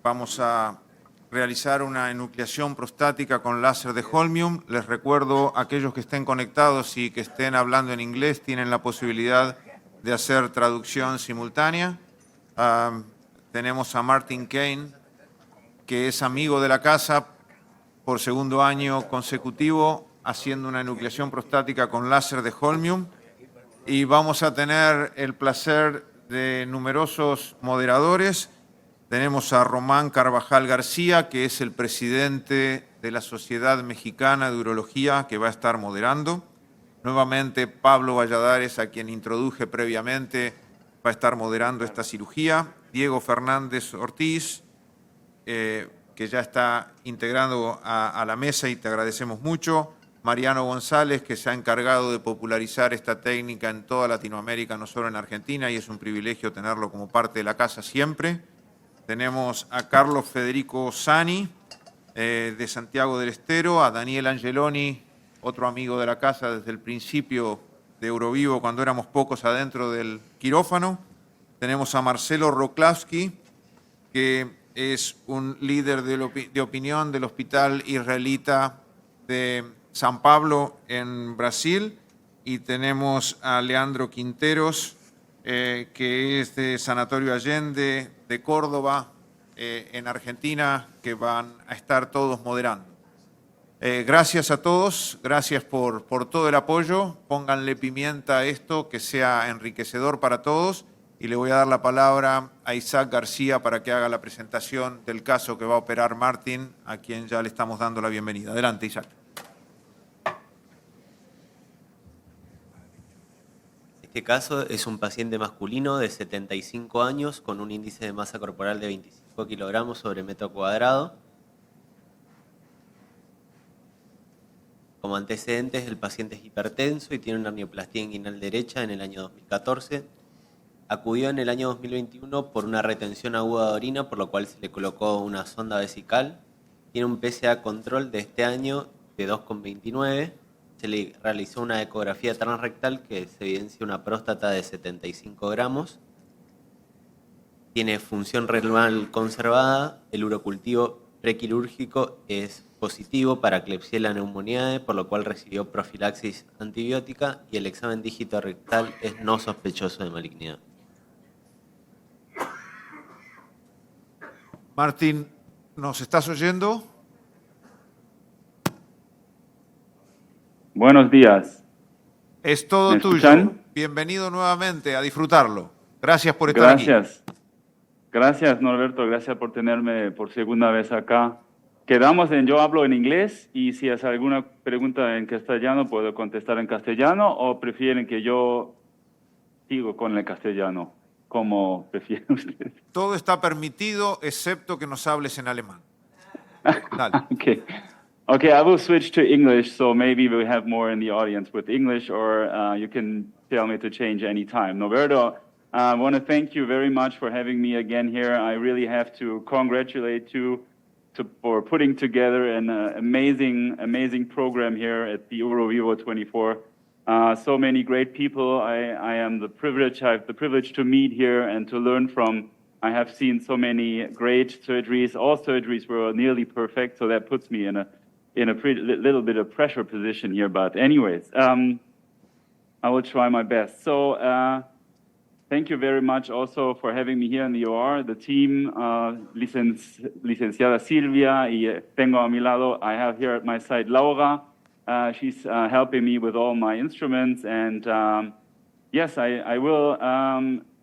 Vamos a realizar una enucleación prostática con láser de holmium. Les recuerdo a aquellos que estén conectados y que estén hablando en inglés, tienen la posibilidad de hacer traducción simultánea. Tenemos a Martin Kane, que es amigo de la casa por segundo año consecutivo, haciendo una enucleación prostática con láser de holmium. Y vamos a tener el placer de numerosos moderadores. Tenemos a Román Carvajal García, que es el presidente de la Sociedad Mexicana de Urología, que va a estar moderando. Nuevamente, Pablo Valladares, a quien introduje previamente, va a estar moderando esta cirugía. Diego Fernández Ortiz, que ya está integrando a la mesa y te agradecemos mucho. Mariano González, que se ha encargado de popularizar esta técnica en toda Latinoamérica, no solo en Argentina, y es un privilegio tenerlo como parte de la casa siempre. Tenemos a Carlos Federico Sani, de Santiago del Estero, a Daniel Angeloni, otro amigo de la casa desde el principio de Eurovivo, cuando éramos pocos adentro del quirófano. Tenemos a Marcelo Roklavsky, que es un líder de opinión del Hospital Israelita de San Pablo en Brasil. Y tenemos a Leandro Quinteros, que es de Sanatorio Allende de Córdoba, en Argentina, que van a estar todos moderando. Gracias a todos, gracias por todo el apoyo. Pónganle pimienta a esto, que sea enriquecedor para todos. Y le voy a dar la palabra a Isaac García para que haga la presentación del caso que va a operar Martín, a quien ya le estamos dando la bienvenida. Adelante, Isaac. Este caso es un paciente masculino de 75 años con un índice de masa corporal de 25 kilogramos sobre metro cuadrado. Como antecedentes, el paciente es hipertenso y tiene una hernioplastia inguinal derecha en el año 2014. Acudió en el año 2021 por una retención aguda de orina, por lo cual se le colocó una sonda vesical. Tiene un PSA control de este año de 2,29. Se le realizó una ecografía transrectal que se evidencia una próstata de 75 gramos. Tiene función renal conservada. El urocultivo prequirúrgico es positivo para Klebsiella pneumoniae, por lo cual recibió profilaxis antibiótica, y el examen dígito rectal es no sospechoso de malignidad. Martín, ¿nos estás oyendo? Buenos días. Es todo ¿Me tuyo. escuchan? Bienvenido nuevamente a disfrutarlo. Gracias por estar aquí. Gracias, Norberto. Gracias por tenerme por segunda vez acá. Quedamos en yo hablo en inglés, y si es alguna pregunta en castellano puedo contestar en castellano, o prefieren que yo sigo con el castellano, como prefieren ustedes. Todo está permitido, excepto que nos hables en alemán. Dale. Okay, I will switch to English, so maybe we have more in the audience with English, or you can tell me to change any time. Norberto, I want to thank you very much for having me again here. I really have to congratulate you for putting together an amazing program here at the Eurovivo 24. So many great people. I have the privilege to meet here and to learn from. I have seen so many great surgeries. All surgeries were nearly perfect, so that puts me in a little bit of pressure position here. But anyways, I will try my best. So thank you very much also for having me here in the OR. The team, licenciada Silvia, y tengo a mi lado, I have here at my side Laura. She's helping me with all my instruments. And yes, I will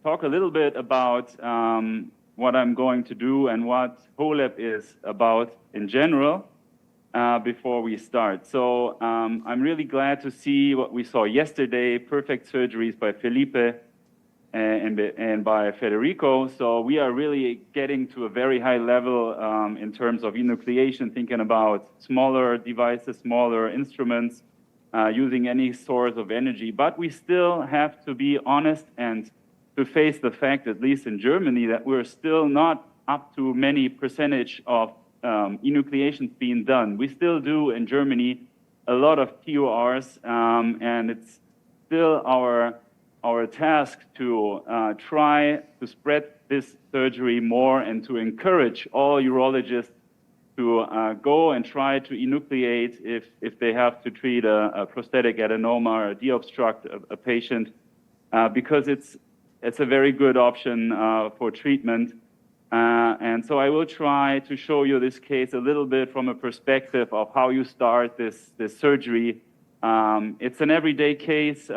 talk a little bit about what I'm going to do and what HOLEP is about in general before we start. So I'm really glad to see what we saw yesterday, perfect surgeries by Felipe and by Federico. So we are really getting to a very high level in terms of enucleation, thinking about smaller devices, smaller instruments, using any source of energy. But we still have to be honest and to face the fact, at least in Germany, that we're still not up to many percentage of enucleations being done. We still do in Germany a lot of TORs, and it's still our our task to try to spread this surgery more and to encourage all urologists to go and try to enucleate if they have to treat a prostatic adenoma or deobstruct a patient, because it's a very good option for treatment. And so I will try to show you this case a little bit from a perspective of how you start this surgery. It's an everyday case.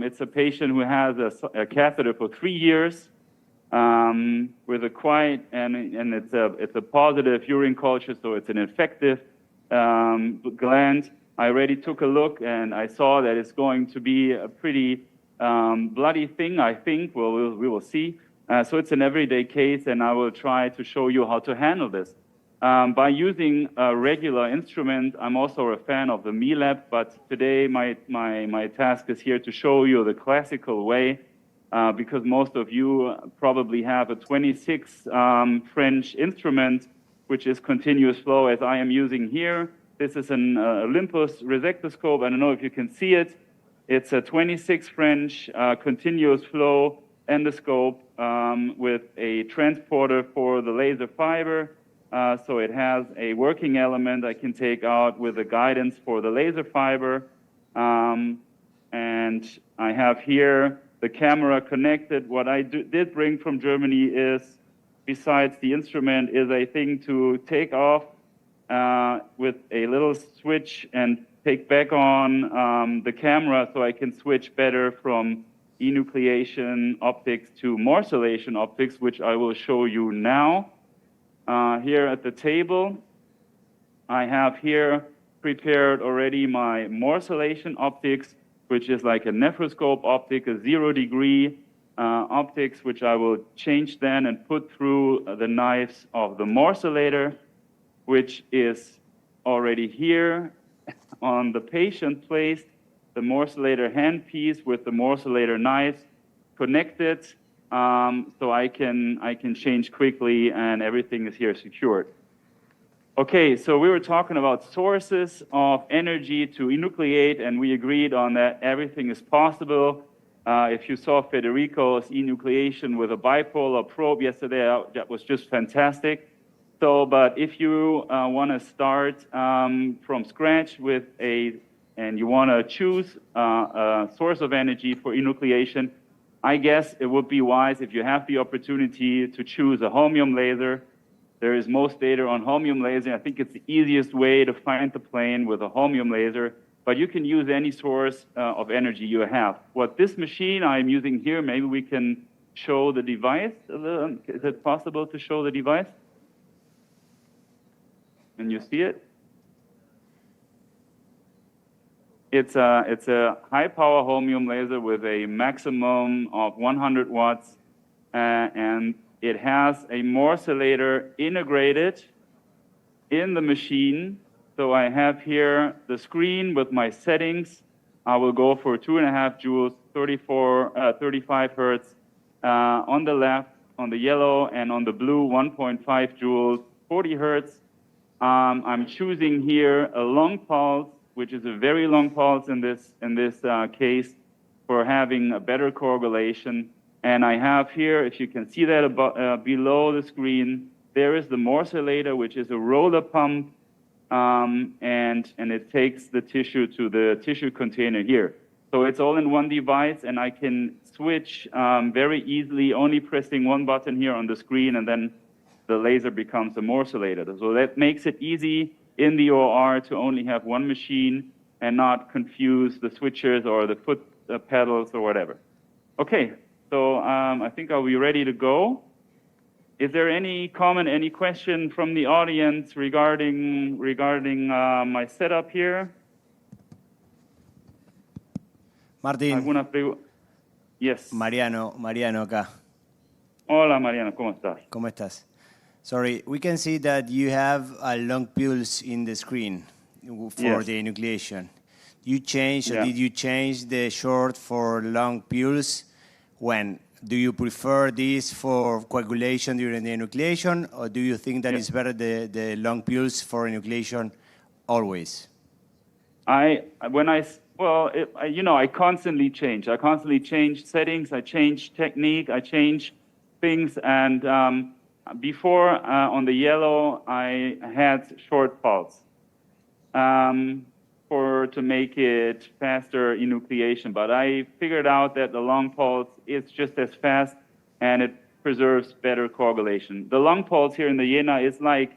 It's a patient who has a catheter for 3 years with a quite, and it's a positive urine culture, so it's an infective gland. I already took a look and I saw that it's going to be a pretty bloody thing, I think. Well, we will see. So it's an everyday case, and I will try to show you how to handle this. By using a regular instrument, I'm also a fan of the MILAB, but today my task is here to show you the classical way, because most of you probably have a 26 French instrument, which is continuous flow, as I am using here. This is an Olympus resectoscope. I don't know if you can see it. It's a 26 French continuous flow endoscope with a transporter for the laser fiber. So it has a working element I can take out with the guidance for the laser fiber. And I have here the camera connected. What I did bring from Germany is, besides the instrument, is a thing to take off with a little switch and take back on the camera so I can switch better from enucleation optics to morcellation optics, which I will show you now. Here at the table, I have here prepared already my morcellation optics, which is like a nephroscope optic, a 0-degree optics, which I will change then and put through the knives of the morcellator, which is already here on the patient placed, the morcellator handpiece with the morcellator knives connected, so I can change quickly and everything is here secured. Okay, so we were talking about sources of energy to enucleate, and we agreed on that everything is possible. If you saw Federico's enucleation with a bipolar probe yesterday, that was just fantastic. So, but if you want to start from scratch with and you want to choose a source of energy for enucleation, I guess it would be wise if you have the opportunity to choose a holmium laser. There is most data on holmium laser. I think it's the easiest way to find the plane with a holmium laser, but you can use any source of energy you have. What this machine I'm using here, maybe we can show the device a little. Is it possible to show the device? Can you see it? It's a high-power holmium laser with a maximum of 100 watts, and it has a morcellator integrated in the machine. So I have here the screen with my settings. I will go for 2.5 joules, 35 hertz. On the left, on the yellow, and on the blue, 1.5 joules, 40 hertz. I'm choosing here a long pulse, which is a very long pulse in this case, for having a better coagulation. And I have here, if you can see that below the screen, there is the morcellator, which is a roller pump, and it takes the tissue to the tissue container here. So it's all in one device, and I can switch very easily, only pressing one button here on the screen, and then the laser becomes a morcellator. So that makes it easy in the OR to only have one machine and not confuse the switches or the foot pedals or whatever. Okay, so I think I'll be ready to go. Is there any comment, any question from the audience regarding my setup here? Martín, Yes. Mariano acá. Hola, Mariano, ¿cómo estás? ¿Cómo estás? Sorry, we can see that you have a long pulse in the screen for Yes. the enucleation. You changed, Yeah. or did you change the short for long pulse? When? Do you prefer this for coagulation during the enucleation, or do you think that it's better the long pulse for enucleation always? When Well, I constantly change. I constantly change settings. I change technique. I change things. And before on the yellow, I had short pulse to make it faster enucleation. But I figured out that the long pulse is just as fast, and it preserves better coagulation. The long pulse here in the Jena is like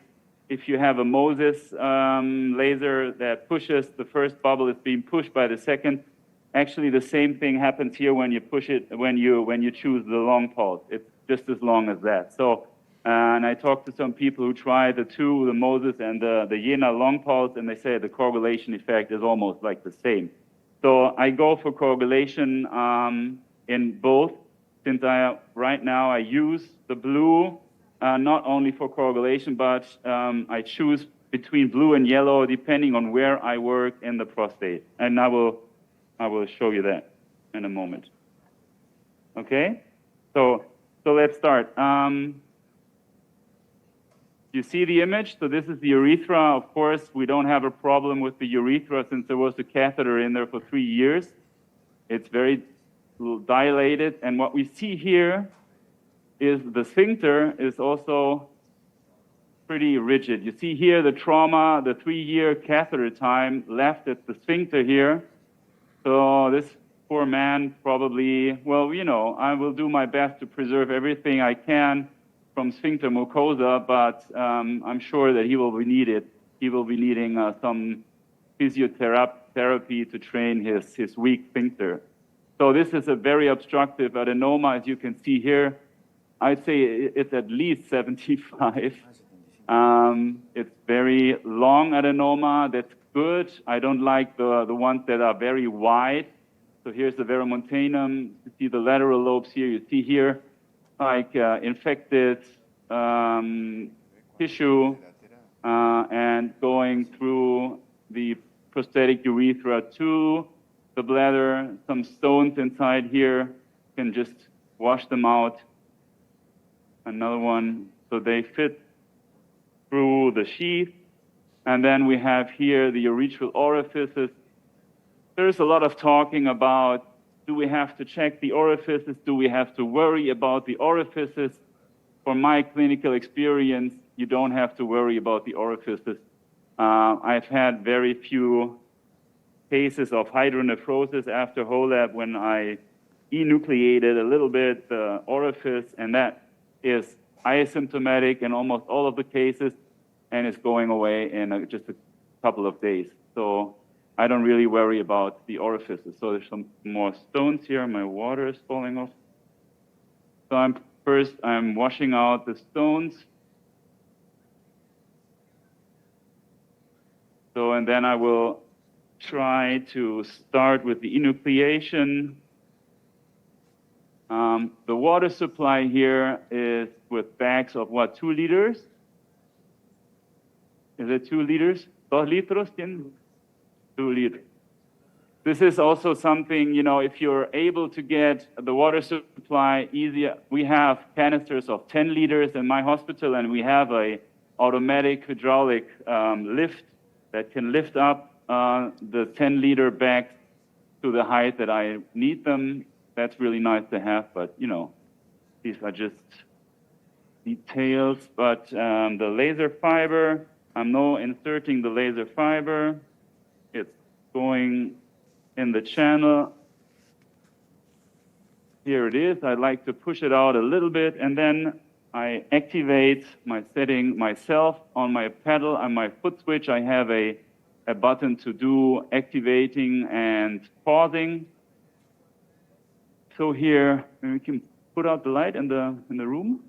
if you have a Moses laser that pushes, the first bubble is being pushed by the second. Actually, the same thing happens here when you push it, when you choose the long pulse. It's just as long as that. So, and I talked to some people who tried the two, the Moses and the Jena long pulse, and they say the coagulation effect is almost like the same. So I go for coagulation in both, since right now I use the blue not only for coagulation, but I choose between blue and yellow depending on where I work in the prostate. And I will show you that in a moment. Okay? So let's start. You see the image? So this is the urethra. Of course, we don't have a problem with the urethra since there was a catheter in there for 3 years. It's very dilated. And what we see here is the sphincter is also pretty rigid. You see here the trauma, the 3-year catheter time left at the sphincter here. So this poor man probably, well, I will do my best to preserve everything I can from sphincter mucosa, but I'm sure that he will be needing some physiotherapy to train his weak sphincter. So this is a very obstructive adenoma, as you can see here. I'd say it's at least 75. It's very long adenoma. That's good. I don't like the ones that are very wide. So here's the verumontanum. You see the lateral lobes here. You see here like infected tissue and going through the prostatic urethra to the bladder. Some stones inside here, can just wash them out. Another one, so they fit through the sheath. And then we have here the urethral orifices. There's a lot of talking about, do we have to check the orifices? Do we have to worry about the orifices? From my clinical experience, you don't have to worry about the orifices. I've had very few cases of hydronephrosis after HoLAP when I enucleated a little bit the orifice, and that is asymptomatic in almost all of the cases, and it's going away in just a couple of days. So I don't really worry about the orifices. So there's some more stones here. My water is falling off. So I'm washing out the stones. So, and then I will try to start with the enucleation. The water supply here is with bags of what, 2 liters? Is it 2 liters? 2 litros? 2 liters. This is also something, if you're able to get the water supply easier, we have canisters of 10 liters in my hospital, and we have a automatic hydraulic lift that can lift up the 10-liter bags to the height that I need them. That's really nice to have, but these are just details. But the laser fiber, I'm now inserting the laser fiber. It's going in the channel. Here it is. I like to push it out a little bit, and then I activate my setting myself on my pedal and my foot switch. I have a button to do activating and pausing. So here, we can put out the light in the room.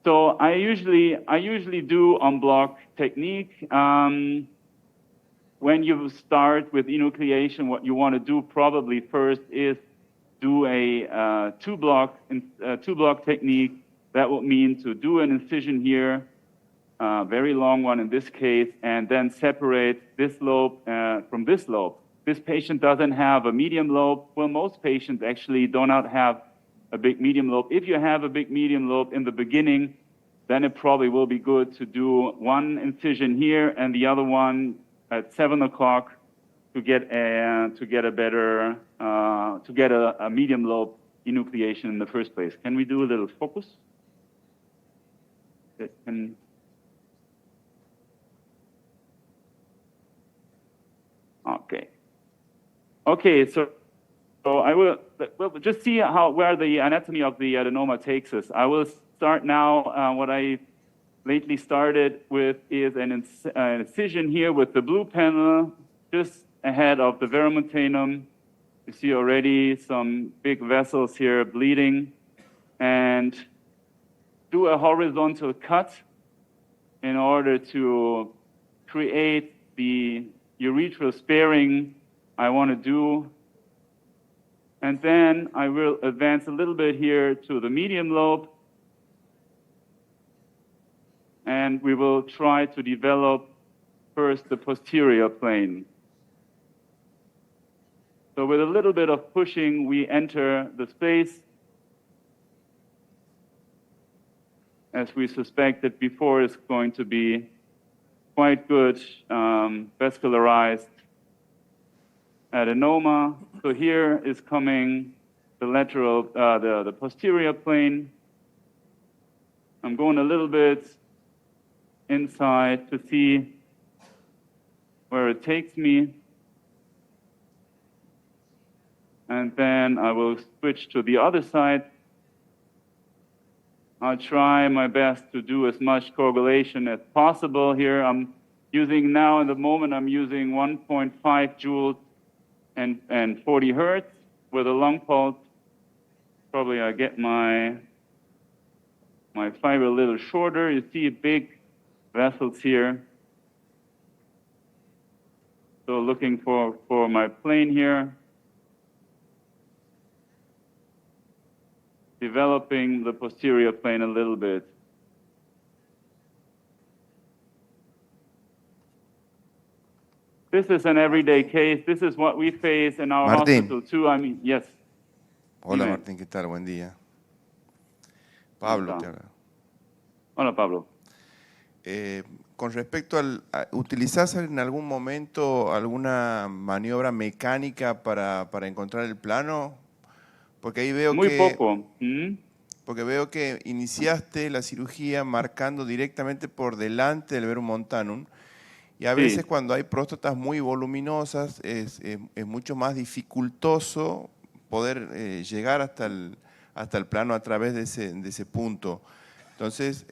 So I usually do en bloc technique. When you start with enucleation, what you want to do probably first is do a two-block technique. That would mean to do an incision here, very long one in this case, and then separate this lobe from this lobe. This patient doesn't have a medium lobe. Well, most patients actually do not have a big medium lobe. If you have a big medium lobe in the beginning, then it probably will be good to do one incision here and the other one at 7 o'clock to get a better a medium lobe enucleation in the first place. Can we do a little focus? Okay. Okay, so we'll just see where the anatomy of the adenoma takes us. I will start now. What I lately started with is an incision here with the blue panel just ahead of the verumontanum. You see already some big vessels here bleeding, and do a horizontal cut in order to create the urethral sparing I want to do. And then I will advance a little bit here to the medium lobe, and we will try to develop first the posterior plane. So with a little bit of pushing, we enter the space as we suspected before. Is going to be quite good vascularized adenoma. So here is coming the lateral, the posterior plane. I'm going a little bit inside to see where it takes me. And then I will switch to the other side. I'll try my best to do as much coagulation as possible here. I'm using now, in the moment, I'm using 1.5 joules and 40 hertz with a lung pulse. Probably I get my fiber a little shorter. You see big vessels here. So looking for my plane here. Developing the posterior plane a little bit. This is an everyday case. This is what we face in our Martín. hospital too. I mean, yes. Hola Dime. Martín, ¿qué tal? Buen día. Pablo Hola. te habla. Hola, Pablo. Con respecto ¿utilizás en algún momento alguna maniobra mecánica para encontrar el plano? Porque ahí veo Muy que, poco. ¿Mm? porque veo que iniciaste la cirugía marcando directamente por delante del verumontanum. Y a Sí. veces cuando hay próstatas muy voluminosas es mucho más dificultoso poder llegar hasta el plano a través de ese punto. Entonces,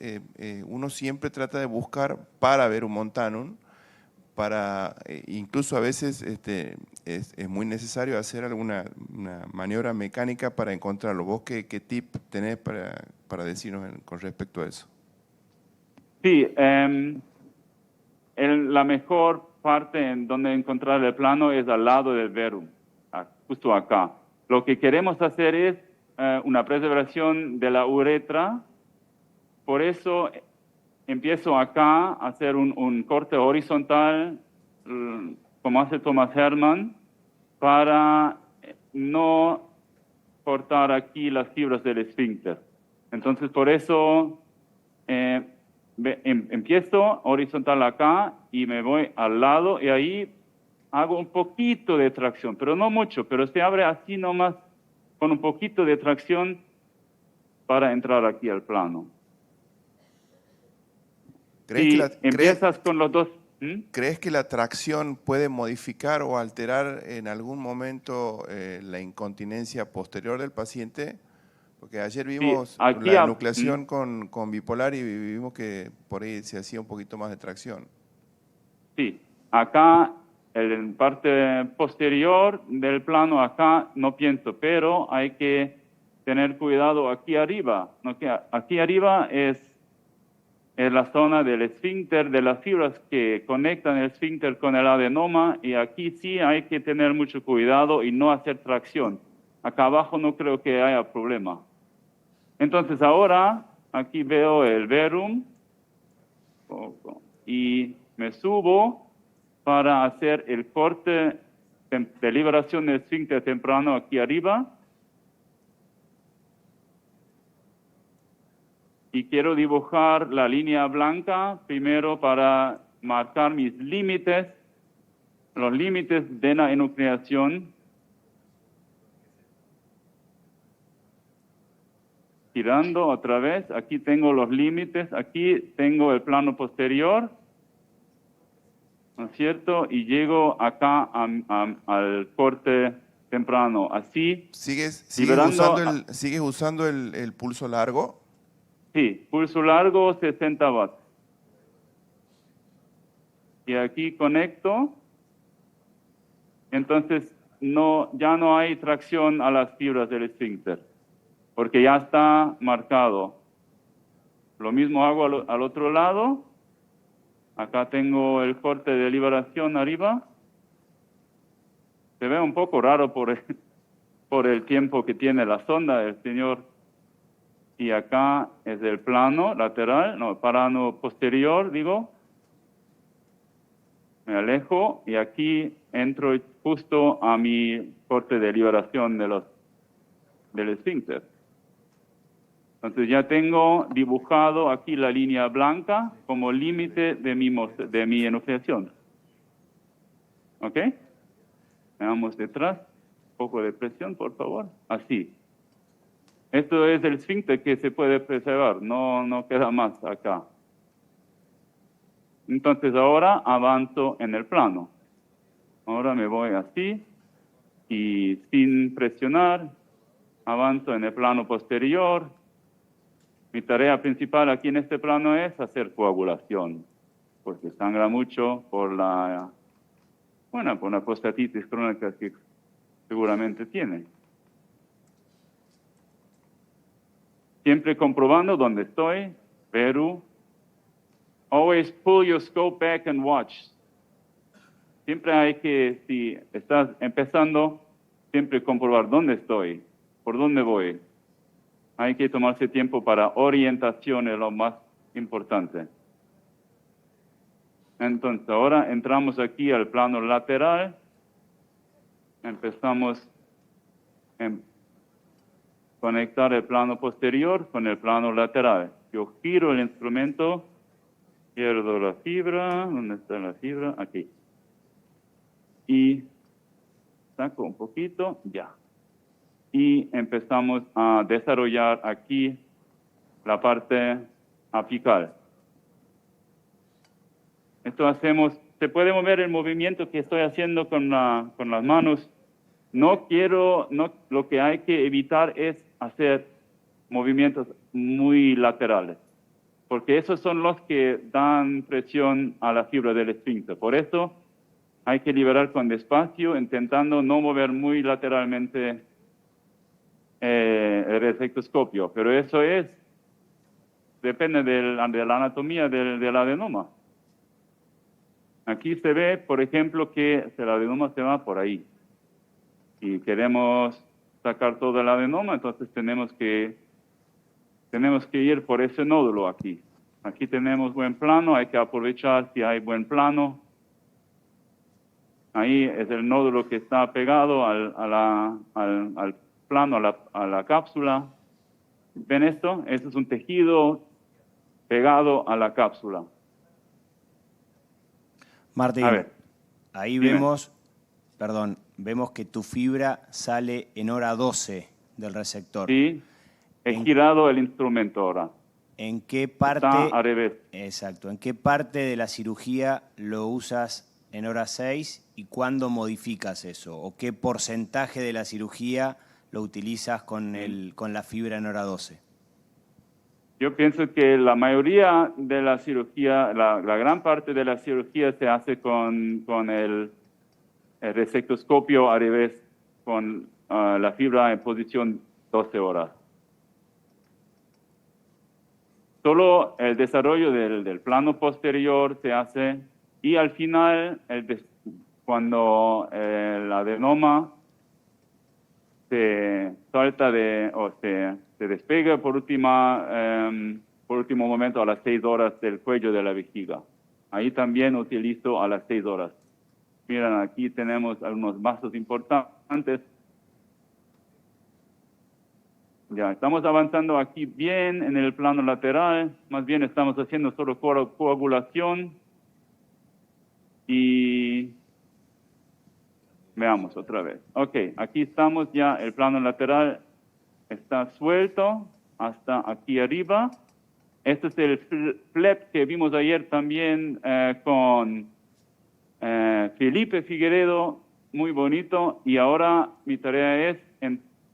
uno siempre trata de buscar para verumontanum, incluso a veces es muy necesario hacer una maniobra mecánica para encontrarlo. ¿Vos qué tip tenés para decirnos con respecto a eso? Sí, la mejor parte en donde encontrar el plano es al lado del verum, justo acá. Lo que queremos hacer es una preservación de la uretra. Por eso empiezo acá a hacer un corte horizontal, como hace Thomas Hermann, para no cortar aquí las fibras del esfínter. Entonces, por eso empiezo horizontal acá y me voy al lado y ahí hago un poquito de tracción, pero no mucho, pero se abre así nomás con un poquito de tracción para entrar aquí al plano. Empiezas con los dos. ¿Crees que la tracción puede modificar o alterar en algún momento la incontinencia posterior del paciente? Porque ayer vimos la enucleación con bipolar y vimos que por ahí se hacía un poquito más de tracción. Sí, acá en parte posterior del plano acá no pienso, pero hay que tener cuidado aquí arriba, ¿no? Que aquí arriba es la zona del esfínter, de las fibras que conectan el esfínter con el adenoma, y aquí sí hay que tener mucho cuidado y no hacer tracción. Acá abajo no creo que haya problema. Entonces ahora aquí veo el verum y me subo para hacer el corte de liberación del esfínter temprano aquí arriba. Y quiero dibujar la línea blanca primero para marcar mis límites los límites de la enucleación. Girando otra vez, aquí tengo los límites, aquí tengo el plano posterior, ¿no es cierto? Y llego acá al corte temprano, así. ¿Sigues liberando usando el pulso largo? Sí, pulso largo, 60 watts. Y aquí conecto. Entonces, ya no hay tracción a las fibras del esfínter, porque ya está marcado. Lo mismo hago al otro lado. Acá tengo el corte de liberación arriba. Se ve un poco raro por el tiempo que tiene la sonda del señor. Y acá es el plano lateral, plano posterior, digo. Me alejo y aquí entro justo a mi corte de liberación del esfínter. Entonces ya tengo dibujado aquí la línea blanca como límite de mi enucleación. ¿Ok? Veamos detrás. Un poco de presión, por favor. Así. Esto es el esfínter que se puede preservar. No queda más acá. Entonces ahora avanzo en el plano. Ahora me voy así y sin presionar avanzo en el plano posterior. Mi tarea principal aquí en este plano es hacer coagulación, porque sangra mucho por la prostatitis crónica que seguramente tiene. Siempre comprobando dónde estoy, Perú. Always pull your scope back and watch. Siempre hay que, si estás empezando, siempre comprobar dónde estoy, por dónde voy. Hay que tomarse tiempo para orientación, es lo más importante. Entonces, ahora entramos aquí al plano lateral. Empezamos a conectar el plano posterior con el plano lateral. Yo giro el instrumento, pierdo la fibra. ¿Dónde está la fibra? Aquí. Y saco un poquito, ya. Y empezamos a desarrollar aquí la parte apical. Esto hacemos, se puede mover el movimiento que estoy haciendo con las manos. Lo que hay que evitar es hacer movimientos muy laterales, porque esos son los que dan presión a la fibra del esfínter. Por eso hay que liberar con despacio, intentando no mover muy lateralmente el resectoscopio, pero eso depende de la anatomía del adenoma. Aquí se ve, por ejemplo, que el adenoma se va por ahí. Y queremos sacar todo el adenoma, entonces tenemos que ir por ese nódulo aquí. Aquí tenemos buen plano, hay que aprovechar si hay buen plano. Ahí es el nódulo que está pegado al plano, a la cápsula. ¿Ven esto? Este es un tejido pegado a la cápsula. Martín, A ver, ahí dime. vemos que tu fibra sale en hora 12 del receptor. Sí, he girado el instrumento ahora. ¿En qué parte? Está al revés. Exacto. ¿En qué parte de la cirugía lo usas en hora 6 y cuándo modificas eso? ¿O qué porcentaje de la cirugía lo utilizas con la fibra en hora 12? Yo pienso que la mayoría de la cirugía, la gran parte de la cirugía se hace con el resectoscopio al revés, con la fibra en posición 12 horas. Solo el desarrollo del plano posterior se hace y al final, cuando el adenoma se salta se despega por último momento a las 6 horas del cuello de la vejiga. Ahí también utilizo a las 6 horas. Miren, aquí tenemos algunos vasos importantes. Ya, estamos avanzando aquí bien en el plano lateral. Más bien estamos haciendo solo coagulación. Y Veamos otra vez. Ok, aquí estamos ya, el plano lateral está suelto hasta aquí arriba. Este es el flap que vimos ayer también con Felipe Figueredo, muy bonito. Y ahora mi tarea es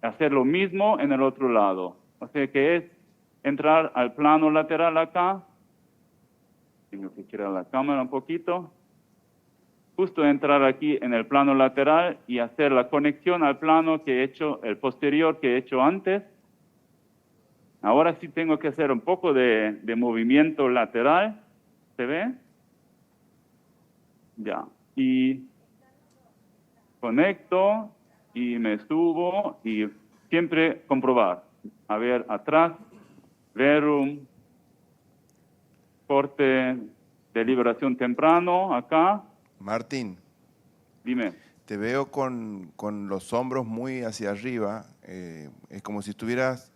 hacer lo mismo en el otro lado. O sea que es entrar al plano lateral acá. Tengo que girar la cámara un poquito. Justo entrar aquí en el plano lateral y hacer la conexión al plano que he hecho, el posterior que he hecho antes. Ahora sí tengo que hacer un poco de movimiento lateral. ¿Se ve? Ya. Y conecto y me subo y siempre comprobar. A ver, atrás, verum, corte de liberación temprano, acá. Martín, Dime. te veo con los hombros muy hacia arriba. Es como si estuvieras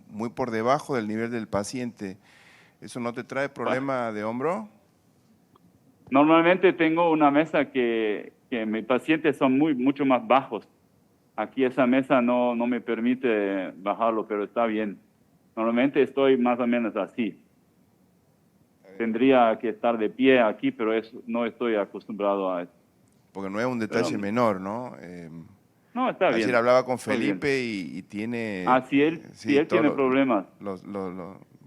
muy por debajo del nivel del paciente. ¿Eso no te trae problema de hombro? Normalmente tengo una mesa que mis pacientes son mucho más bajos. Aquí esa mesa no me permite bajarlo, pero está bien. Normalmente estoy más o menos así. Tendría que estar de pie aquí, pero no estoy acostumbrado a eso. Porque no es un detalle menor, ¿no? No, está bien. Ayer hablaba con Felipe y tiene... si él tiene problemas.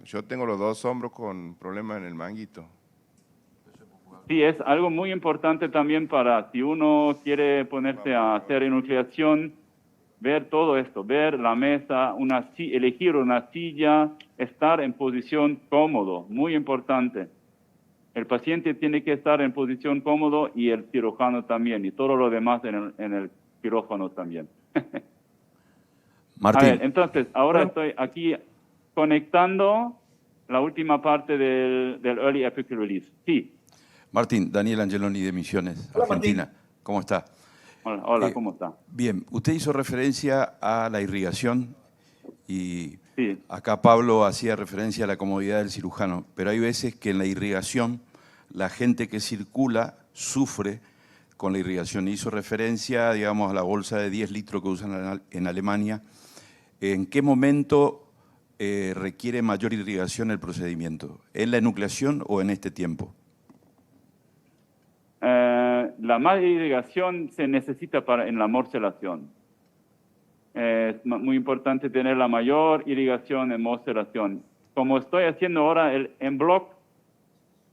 Yo tengo los dos hombros con problemas en el manguito. Sí, es algo muy importante también para si uno quiere ponerse a hacer enucleación, ver todo esto, ver la mesa, elegir una silla, estar en posición cómodo, muy importante. El paciente tiene que estar en posición cómodo y el cirujano también, y todo lo demás en el quirófano también. Martín. A ver, entonces, ahora estoy aquí conectando la última parte del Early Epic Release. Sí. Martín, Daniel Angeloni de Misiones, Argentina. ¿Cómo está? Hola, ¿cómo está? Bien, usted hizo referencia a la irrigación y sí. Acá Pablo hacía referencia a la comodidad del cirujano, pero hay veces que en la irrigación la gente que circula sufre con la irrigación. Hizo referencia, digamos, a la bolsa de 10 litros que usan en Alemania. ¿En qué momento requiere mayor irrigación el procedimiento? ¿En la enucleación o en este tiempo? La mayor irrigación se necesita en la morcelación. Es muy importante tener la mayor irrigación en morcelación. Como estoy haciendo ahora el en block,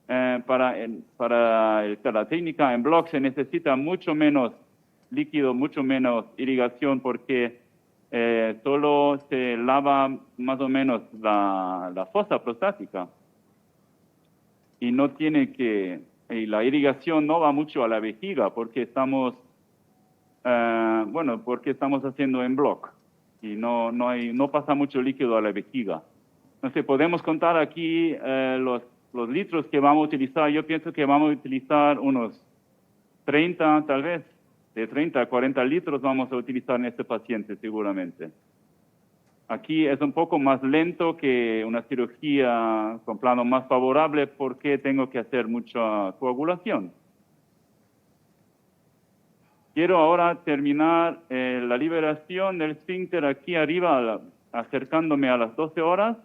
para la técnica en block se necesita mucho menos líquido, mucho menos irrigación, porque solo se lava más o menos la fosa prostática. Y no tiene que... Y la irrigación no va mucho a la vejiga, porque estamos... porque estamos haciendo en block y no pasa mucho líquido a la vejiga. Entonces podemos contar aquí los litros que vamos a utilizar. Yo pienso que vamos a utilizar unos 30, tal vez, de 30 a 40 litros vamos a utilizar en este paciente seguramente. Aquí es un poco más lento que una cirugía con plano más favorable porque tengo que hacer mucha coagulación. Quiero ahora terminar la liberación del esfínter aquí arriba, acercándome a las 12 horas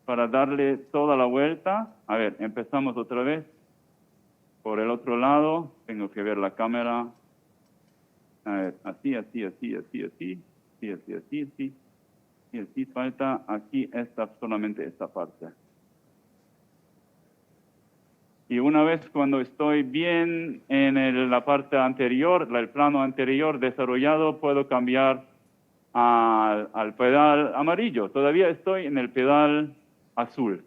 para darle toda la vuelta. A ver, empezamos otra vez. Por el otro lado, tengo que ver la cámara. A ver, así. Y así falta aquí solamente esta parte. Y una vez cuando estoy bien en la parte anterior, el plano anterior desarrollado, puedo cambiar al pedal amarillo. Todavía estoy en el pedal azul.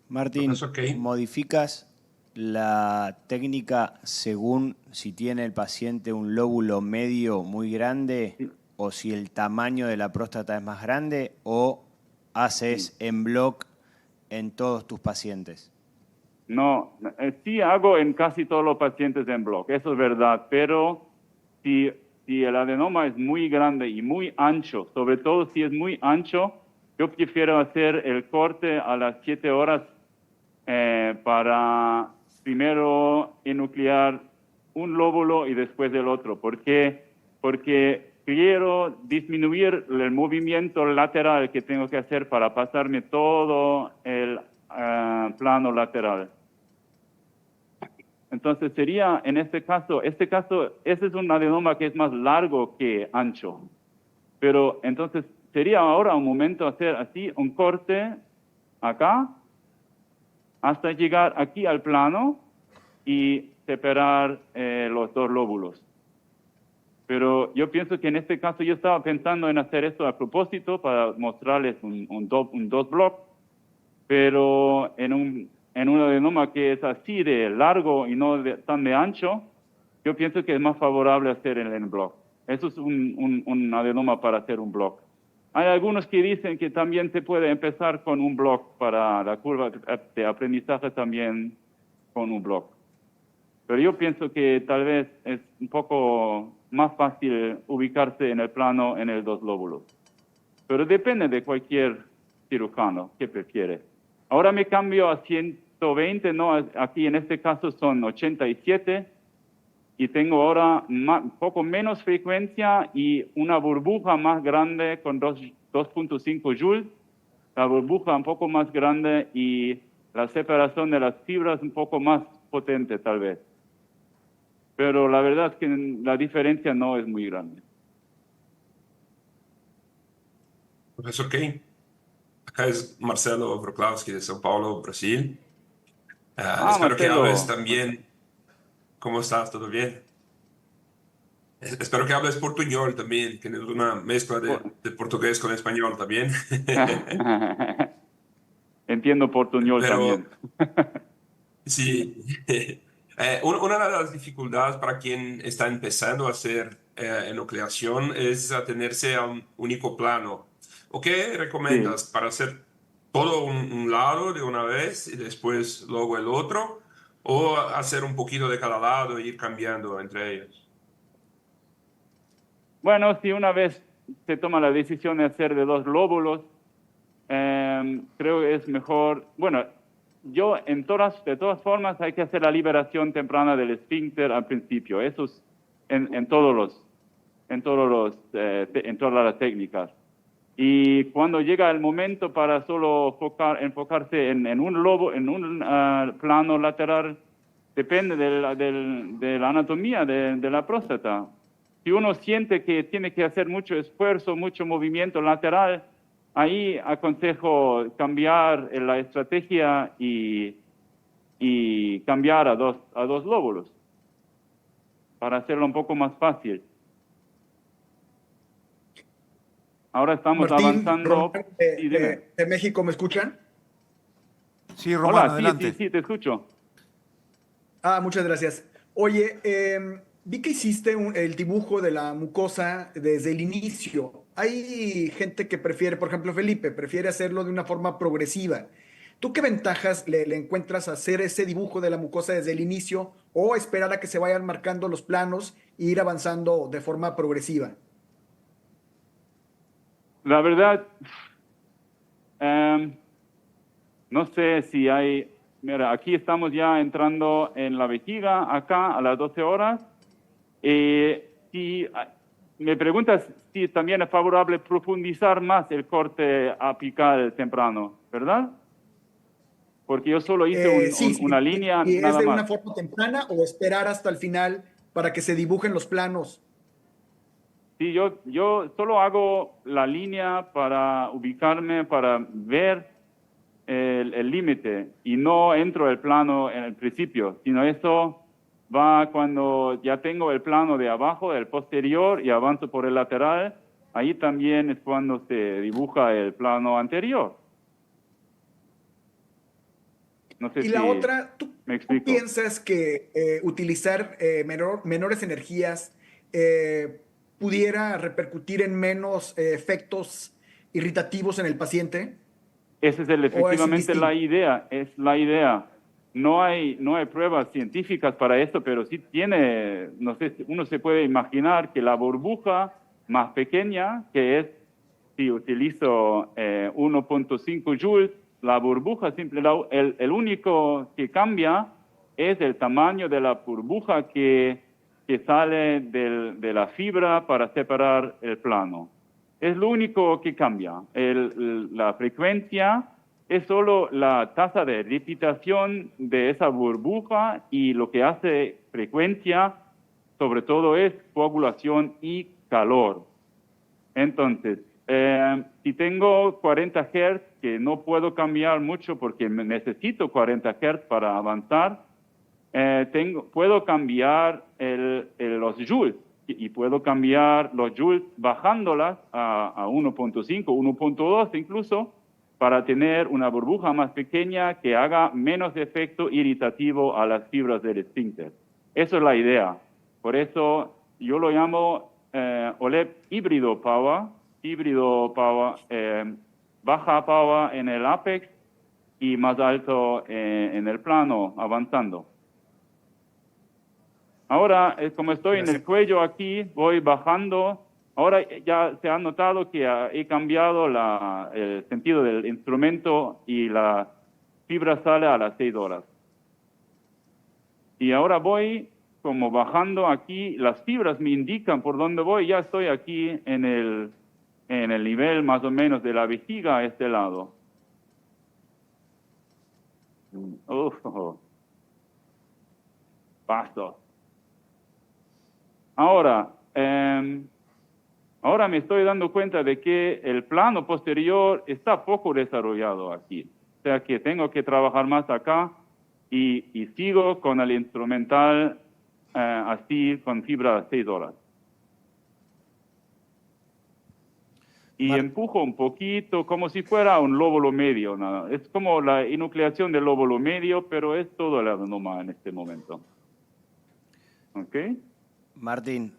Martín, ¿modificas la técnica según si tiene el paciente un lóbulo medio muy grande o si el tamaño de la próstata es más grande, o haces en block en todos tus pacientes? No, sí hago en casi todos los pacientes en block, eso es verdad, pero si el adenoma es muy grande y muy ancho, sobre todo si es muy ancho, yo prefiero hacer el corte a las 7 horas para primero enuclear un lóbulo y después el otro. ¿Por qué? Porque quiero disminuir el movimiento lateral que tengo que hacer para pasarme todo el plano lateral. Entonces sería, en este caso, ese es un adenoma que es más largo que ancho. Pero entonces sería ahora un momento hacer así un corte acá hasta llegar aquí al plano y separar los dos lóbulos. Pero yo pienso que en este caso yo estaba pensando en hacer esto a propósito para mostrarles un dos block, pero en un adenoma que es así de largo y no tan de ancho, yo pienso que es más favorable hacer el N-block. Eso es un adenoma para hacer un block. Hay algunos que dicen que también se puede empezar con un block para la curva de aprendizaje, también con un block. Pero yo pienso que tal vez es un poco más fácil ubicarse en el plano en el dos lóbulos. Pero depende de cualquier cirujano que prefiere. Ahora me cambio a 120, ¿no? Aquí en este caso son 87 y tengo ahora un poco menos frecuencia y una burbuja más grande con 2.5 joules, la burbuja un poco más grande y la separación de las fibras un poco más potente tal vez. Pero la verdad es que la diferencia no es muy grande. Profesor Kane, acá es Marcelo Wroklawski de São Paulo, Brasil. Espero que hables también. ¿Cómo estás? ¿Todo bien? Espero que hables portuñol también, que es una mezcla de portugués con español también. Entiendo portuñol también. Sí. Una de las dificultades para quien está empezando a hacer enucleación es atenerse a un único plano. ¿O qué recomiendas para hacer todo un lado de una vez y después luego el otro? ¿O hacer un poquito de cada lado e ir cambiando entre ellos? Bueno, si una vez se toma la decisión de hacer de dos lóbulos, creo que es mejor. Bueno, de todas formas hay que hacer la liberación temprana del esfínter al principio. Eso es en todas las técnicas. Y cuando llega el momento para solo enfocarse en un lobo, en un plano lateral, depende de la anatomía de la próstata. Si uno siente que tiene que hacer mucho esfuerzo, mucho movimiento lateral, ahí aconsejo cambiar la estrategia y cambiar a dos lóbulos para hacerlo un poco más fácil. Ahora estamos avanzando. De México, ¿me escuchan? Sí, Román, hola, adelante. Sí, te escucho. Muchas gracias. Oye, vi que hiciste el dibujo de la mucosa desde el inicio. Hay gente que prefiere, por ejemplo, Felipe, prefiere hacerlo de una forma progresiva. ¿Tú qué ventajas le encuentras a hacer ese dibujo de la mucosa desde el inicio o esperar a que se vayan marcando los planos e ir avanzando de forma progresiva? La verdad, no sé si hay. Mira, aquí estamos ya entrando en la vejiga, acá a las 12 horas. Si me preguntas si también es favorable profundizar más el corte apical temprano, ¿verdad? Porque yo solo hice una línea. ¿Y nada es de más. una forma temprana o esperar hasta el final para que se dibujen los planos? Sí, yo solo hago la línea para ubicarme, para ver el límite y no entro el plano en el principio, sino eso va cuando ya tengo el plano de abajo, el posterior y avanzo por el lateral, ahí también es cuando se dibuja el plano anterior. No sé y la otra, ¿tú piensas que utilizar menores energías pudiera repercutir en menos efectos irritativos en el paciente? Esa es efectivamente la idea, es la idea. No hay pruebas científicas para esto, pero sí tiene, no sé, uno se puede imaginar que la burbuja más pequeña, que es, si utilizo 1.5 joules, la burbuja simple, el único que cambia es el tamaño de la burbuja que sale de la fibra para separar el plano. Es lo único que cambia. La frecuencia es solo la tasa de repetición de esa burbuja, y lo que hace frecuencia sobre todo es coagulación y calor. Entonces, si tengo 40 Hz, que no puedo cambiar mucho porque necesito 40 Hz para avanzar, puedo cambiar los joules, y puedo cambiar los joules bajándolas a 1.5, 1.2 incluso, para tener una burbuja más pequeña que haga menos efecto iritativo a las fibras del esfínter. Esa es la idea. Por eso yo lo llamo OLED híbrido power, baja power en el apex y más alto en el plano, avanzando. Ahora, como estoy en el cuello aquí, voy bajando. Ahora ya se ha notado que he cambiado el sentido del instrumento y la fibra sale a las 6 horas. Y ahora voy como bajando aquí, las fibras me indican por dónde voy. Ya estoy aquí en el nivel más o menos de la vejiga a este lado. Paso. Ahora me estoy dando cuenta de que el plano posterior está poco desarrollado aquí. O sea que tengo que trabajar más acá, y sigo con el instrumental así, con fibra 6 horas. Y empujo un poquito, como si fuera un lóbulo medio. Nada. Es como la enucleación del lóbulo medio, pero es todo el adenoma en este momento. ¿Ok? Martín,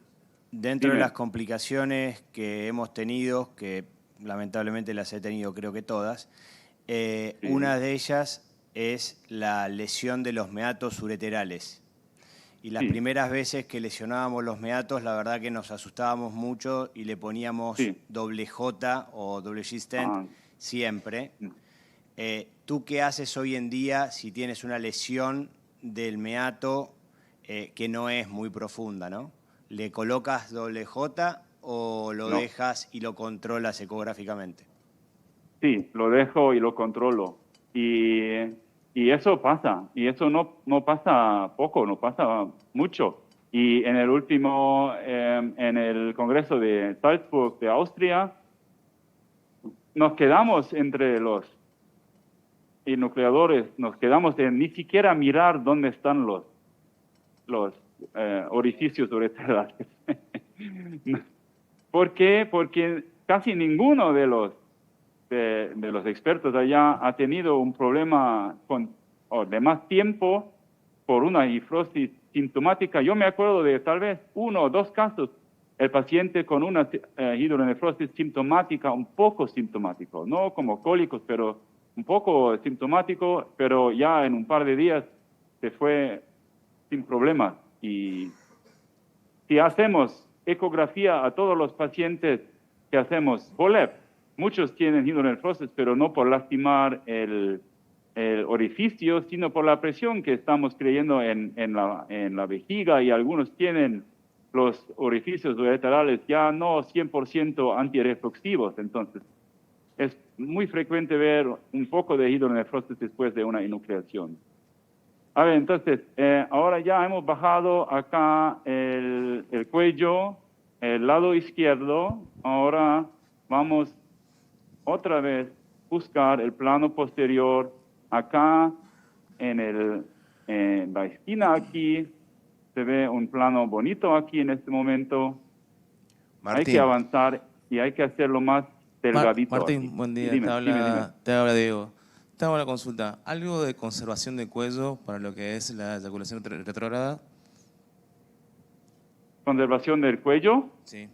dentro Dime. de las complicaciones que hemos tenido, que lamentablemente las he tenido creo que todas, Sí. una de ellas es la lesión de los meatos ureterales. Y las Sí. primeras veces que lesionábamos los meatos, la verdad que nos asustábamos mucho y le poníamos Sí. doble J o doble G stent Ah. siempre. Mm. ¿Tú qué haces hoy en día si tienes una lesión del meato que no es muy profunda, ¿no? ¿Le colocas doble J o lo No. dejas y lo controlas ecográficamente? Sí, lo dejo y lo controlo. Y eso pasa. Y eso no pasa poco, no pasa mucho. Y en el último, en el Congreso de Salzburg de Austria, nos quedamos entre los nucleadores, nos quedamos en ni siquiera mirar dónde están los orificios ureterales. ¿Por qué? Porque casi ninguno de los expertos allá ha tenido un problema de más tiempo por una nefrosis sintomática. Yo me acuerdo de tal vez 1 o 2 casos, el paciente con una hidronefrosis sintomática, un poco sintomático, no como cólicos, pero un poco sintomático, pero ya en un par de días se fue sin problemas. Y si hacemos ecografía a todos los pacientes que hacemos VOLEP, muchos tienen hidronefrosis, pero no por lastimar el orificio, sino por la presión que estamos creyendo en la vejiga, y algunos tienen los orificios ureterales ya no 100% antirefluxivos. Entonces, es muy frecuente ver un poco de hidronefrosis después de una enucleación. A ver, entonces, ahora ya hemos bajado acá el cuello, el lado izquierdo. Ahora vamos otra vez a buscar el plano posterior. Acá en la esquina aquí se ve un plano bonito aquí en este momento. Martín. Hay que avanzar y hay que hacerlo más delgadito. Martín, aquí. buen día. Dime, Te habla Diego. Te hago una consulta. ¿Algo de conservación de cuello para lo que es la eyaculación retrógrada? ¿Conservación del cuello? Sí.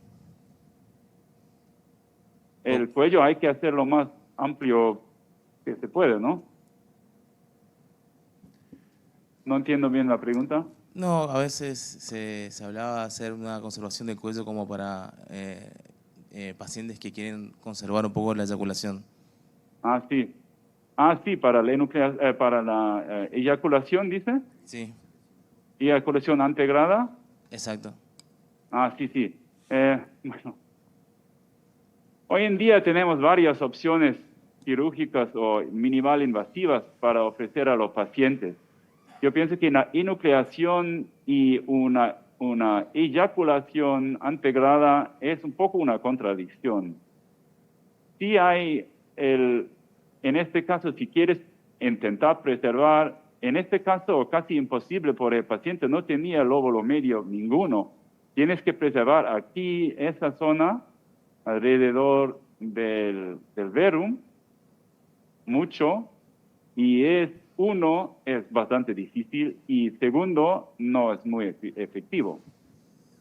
El cuello hay que hacerlo más amplio que se puede, ¿no? No entiendo bien la pregunta. No, a veces se hablaba de hacer una conservación del cuello como para pacientes que quieren conservar un poco la eyaculación. Ah, sí. Sí, para la eyaculación, dice. Sí, Eyaculación antegrada. exacto. Sí. Bueno, hoy en día tenemos varias opciones quirúrgicas o minimal invasivas para ofrecer a los pacientes. Yo pienso que la enucleación y una eyaculación antegrada es un poco una contradicción. Sí hay en este caso, si quieres intentar preservar, en este caso casi imposible porque el paciente no tenía lóbulo medio ninguno. Tienes que preservar aquí esa zona alrededor del verum mucho, y es bastante difícil, y segundo, no es muy efectivo.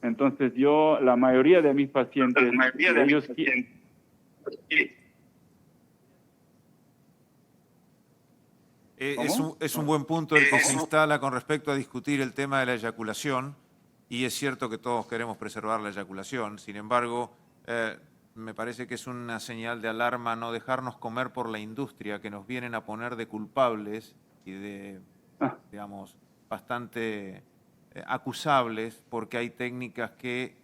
Entonces la mayoría de mis pacientes, Es un buen punto el que se instala con respecto a discutir el tema de la eyaculación, y es cierto que todos queremos preservar la eyaculación. Sin embargo, me parece que es una señal de alarma no dejarnos comer por la industria, que nos vienen a poner de culpables y de, digamos, bastante acusables, porque hay técnicas que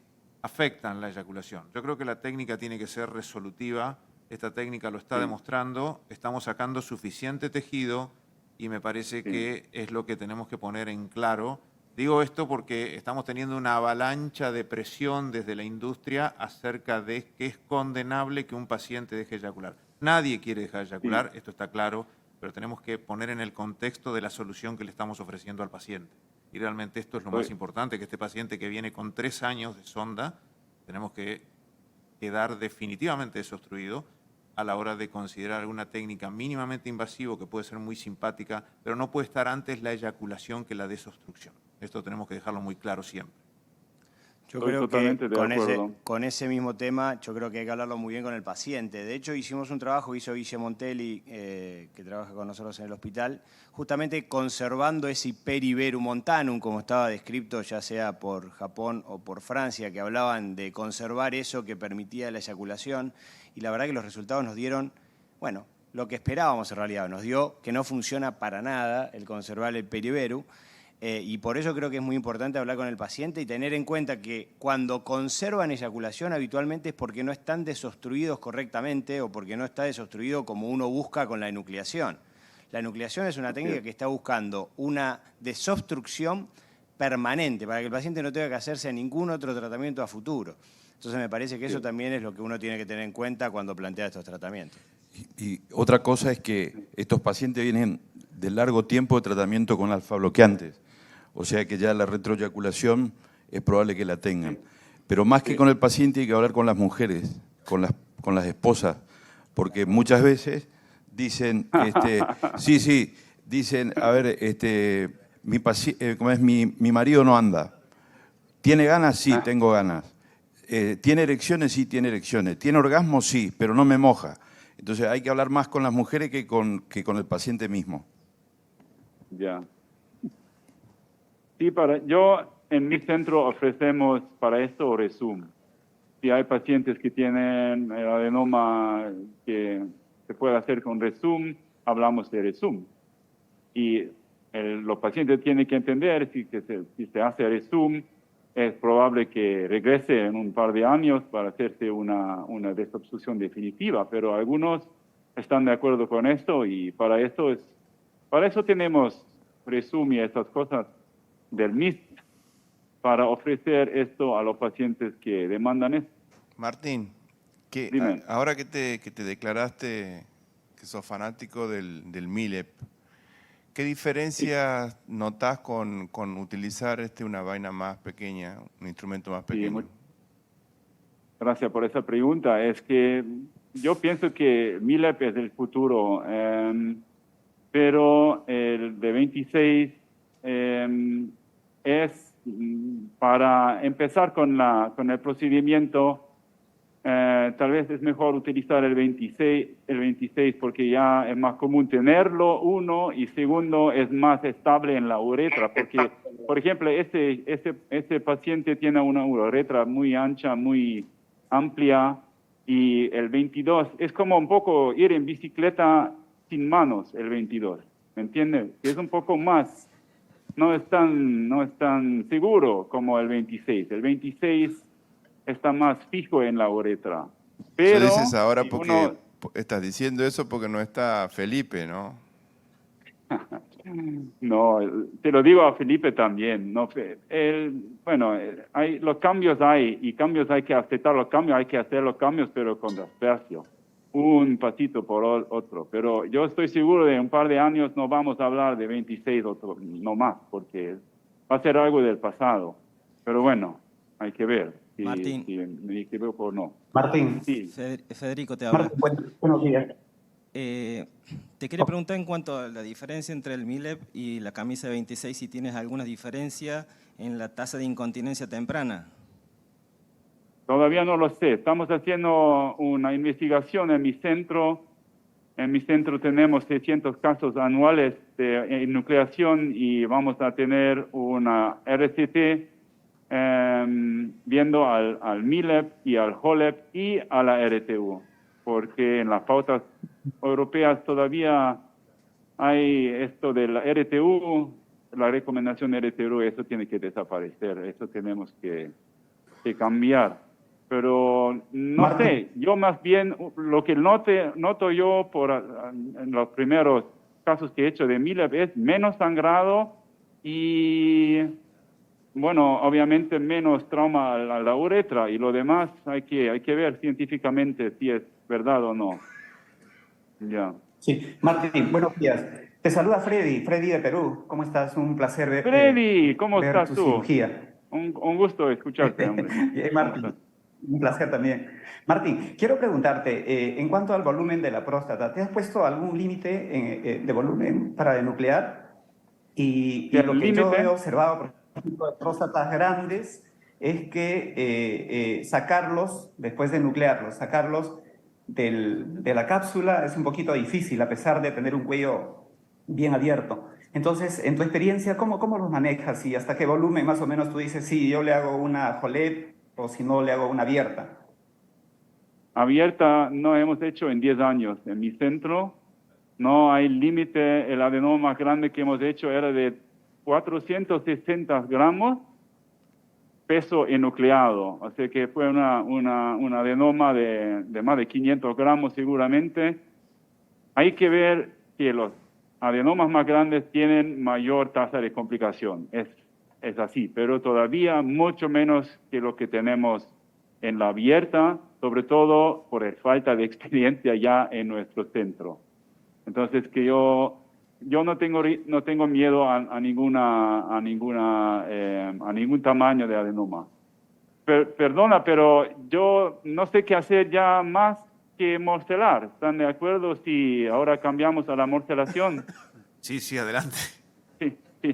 afectan la eyaculación. Yo creo que la técnica tiene que ser resolutiva. Esta técnica lo está demostrando. Estamos sacando suficiente tejido y me parece que es lo que tenemos que poner en claro. Digo esto porque estamos teniendo una avalancha de presión desde la industria acerca de que es condenable que un paciente deje de eyacular. Nadie quiere dejar de eyacular, esto está claro, pero tenemos que poner en el contexto de la solución que le estamos ofreciendo al paciente. Y realmente esto es lo más importante, que este paciente que viene con 3 años de sonda, tenemos que quedar definitivamente desobstruido a la hora de considerar alguna técnica mínimamente invasiva que puede ser muy simpática, pero no puede estar antes la eyaculación que la desobstrucción. Esto tenemos que dejarlo muy claro siempre. Yo creo que con ese mismo tema, yo creo que hay que hablarlo muy bien con el paciente. De hecho, hicimos un trabajo, hizo Guille Montelli, que trabaja con nosotros en el hospital, justamente conservando ese Hyperiverum montanum, como estaba descrito ya sea por Japón o por Francia, que hablaban de conservar eso que permitía la eyaculación. Y la verdad que los resultados nos dieron, bueno, lo que esperábamos en realidad. Nos dio que no funciona para nada el conservar el Hyperiverum. Y por eso creo que es muy importante hablar con el paciente y tener en cuenta que cuando conservan eyaculación habitualmente es porque no están desobstruidos correctamente o porque no está desobstruido como uno busca con la enucleación. La enucleación es una técnica que está buscando una desobstrucción permanente para que el paciente no tenga que hacerse ningún otro tratamiento a futuro. Entonces me parece que eso también es lo que uno tiene que tener en cuenta cuando plantea estos tratamientos. Y otra cosa es que estos pacientes vienen de largo tiempo de tratamiento con alfa-bloqueantes. O sea que ya la retroeyaculación es probable que la tengan. Pero más que con el paciente hay que hablar con las mujeres, con las esposas, porque muchas veces dicen, dicen, a ver, mi marido no anda. ¿Tiene ganas? Sí, tengo ganas. ¿Tiene erecciones? Sí, tiene erecciones. ¿Tiene orgasmos? Sí, pero no me moja. Entonces hay que hablar más con las mujeres que con el paciente mismo. Ya. Sí, yo en mi centro ofrecemos para esto Rezum. Si hay pacientes que tienen el adenoma que se puede hacer con Rezum, hablamos de Rezum. Y los pacientes tienen que entender si se hace Rezum, es probable que regrese en un par de años para hacerse una desobstrucción definitiva, pero algunos están de acuerdo con esto y para eso tenemos Rezum y estas cosas del MIST para ofrecer esto a los pacientes que demandan esto. Martín, ahora que te declaraste que sos fanático del MILEP, ¿qué diferencia notás con utilizar una vaina más pequeña, un instrumento más pequeño? Gracias por esa pregunta. Es que yo pienso que MILEP es el futuro, pero el de 26 es para empezar con el procedimiento. Tal vez es mejor utilizar el 26 porque ya es más común tenerlo, uno, y segundo, es más estable en la uretra, porque, por ejemplo, este paciente tiene una uretra muy ancha, muy amplia, y el 22 es como un poco ir en bicicleta sin manos el 22, ¿me entiendes? Es un poco más, no es tan seguro como el 26. El 26 está más fijo en la uretra. Pero Lo dices ahora si porque estás diciendo eso porque no está Felipe, ¿no? No, te lo digo a Felipe también. No, los cambios hay y cambios hay que aceptar los cambios, hay que hacer los cambios, pero con desprecio. Un pasito por otro. Pero yo estoy seguro de un par de años no vamos a hablar de 26 no más, porque va a ser algo del pasado. Pero bueno, hay que ver si me equivoco o no. Martín. Sí. Federico te habla. Martín, buenos días. Te quería preguntar en cuanto a la diferencia entre el MILEP y la camisa de 26, si tienes alguna diferencia en la tasa de incontinencia temprana. Todavía no lo sé. Estamos haciendo una investigación en mi centro. En mi centro tenemos 600 casos anuales de enucleación y vamos a tener una RCT viendo al MILEP y al HOLEP y a la RTU. Porque en las pautas europeas todavía hay esto de la RTU, la recomendación de RTU, eso tiene que desaparecer, eso tenemos que cambiar. Pero no sé, yo más bien lo que noto yo en los primeros casos que he hecho de MILEP es menos sangrado y, bueno, obviamente menos trauma a la uretra y lo demás hay que ver científicamente si es verdad o no. Ya. Sí, Martín, buenos días. Te saluda Freddy de Perú. ¿Cómo estás? Un placer ver Freddy, ¿cómo estás tu tú? cirugía. Un gusto escucharte, hombre. Martín, un placer también. Martín, quiero preguntarte, en cuanto al volumen de la próstata, ¿te has puesto algún límite de volumen para denuclear? Y lo que yo he observado, por ejemplo, de próstatas grandes, es que sacarlos, después de nuclearlos, sacarlos de la cápsula es un poquito difícil, a pesar de tener un cuello bien abierto. Entonces, en tu experiencia, ¿cómo los manejas? ¿Y hasta qué volumen más o menos tú dices, sí, yo le hago una HOLEP o si no, le hago una abierta? Abierta no hemos hecho en 10 años. En mi centro no hay límite. El adenoma más grande que hemos hecho era de 460 gramos, peso enucleado. O sea que fue un adenoma de más de 500 gramos seguramente. Hay que ver que los adenomas más grandes tienen mayor tasa de complicación. Es así, pero todavía mucho menos que lo que tenemos en la abierta, sobre todo por falta de experiencia ya en nuestro centro. Entonces, que yo no tengo miedo a ningún tamaño de adenoma. Perdona, pero yo no sé qué hacer ya más que morcelar. ¿Están de acuerdo si ahora cambiamos a la morcelación? Sí, adelante. Sí.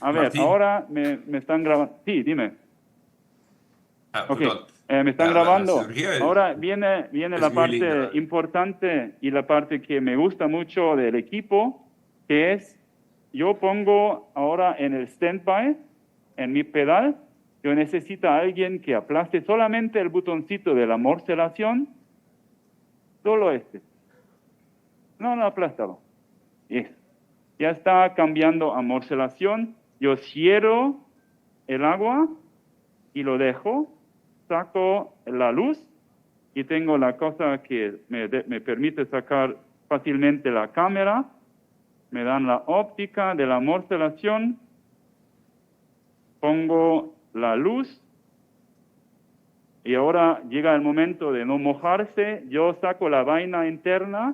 A ver, Martín. ahora me están grabando. Sí, dime. Okay. Perdón. Me están La grabando. cirugía Ahora viene la muy parte linda. importante y la parte que me gusta mucho del equipo, que es, yo pongo ahora en el standby, en mi pedal, yo necesito a alguien que aplaste solamente el botoncito de la morcelación, solo este. No, aplástalo. Eso. Ya está cambiando a morcelación. Yo cierro el agua y lo dejo, saco la luz y tengo la cosa que me permite sacar fácilmente la cámara. Me dan la óptica de la morcelación. Pongo la luz y ahora llega el momento de no mojarse. Yo saco la vaina interna,